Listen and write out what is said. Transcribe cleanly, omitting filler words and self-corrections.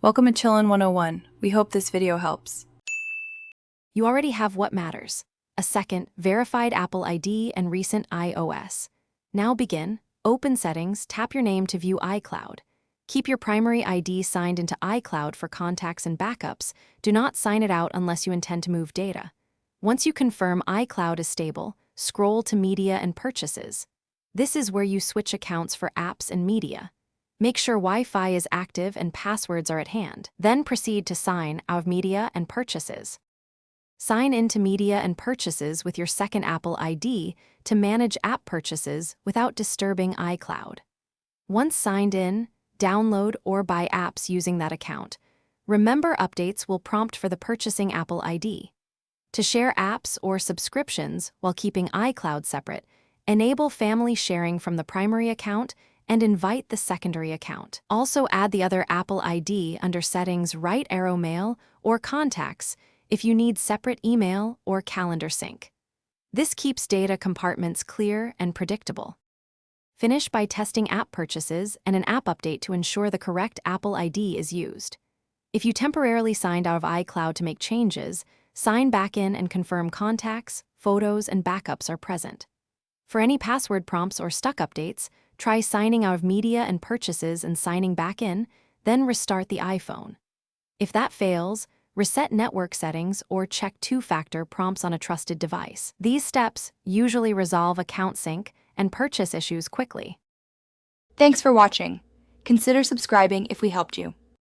Welcome to Chillin' 101. We hope this video helps. You already have what matters: a second, verified Apple ID and recent iOS. Now begin. Open Settings, tap your name to view iCloud. Keep your primary ID signed into iCloud for contacts and backups. Do not sign it out unless you intend to move data. Once you confirm iCloud is stable, scroll to Media and Purchases. This is where you switch accounts for apps and media. Make sure Wi-Fi is active and passwords are at hand. Then proceed to Sign Out of Media and Purchases. Sign into Media and Purchases with your second Apple ID to manage app purchases without disturbing iCloud. Once signed in, download or buy apps using that account. Remember, updates will prompt for the purchasing Apple ID. To share apps or subscriptions while keeping iCloud separate, enable family sharing from the primary account and invite the secondary account. Also add the other Apple ID under Settings, right arrow Mail or Contacts if you need separate email or calendar sync. This keeps data compartments clear and predictable. Finish by testing app purchases and an app update to ensure the correct Apple ID is used. If you temporarily signed out of iCloud to make changes, sign back in and confirm contacts, photos, and backups are present. For any password prompts or stuck updates, try signing out of Media and Purchases and signing back in, then restart the iPhone. If that fails, reset network settings or check two-factor prompts on a trusted device. These steps usually resolve account sync and purchase issues quickly. Thanks for watching. Consider subscribing if we helped you.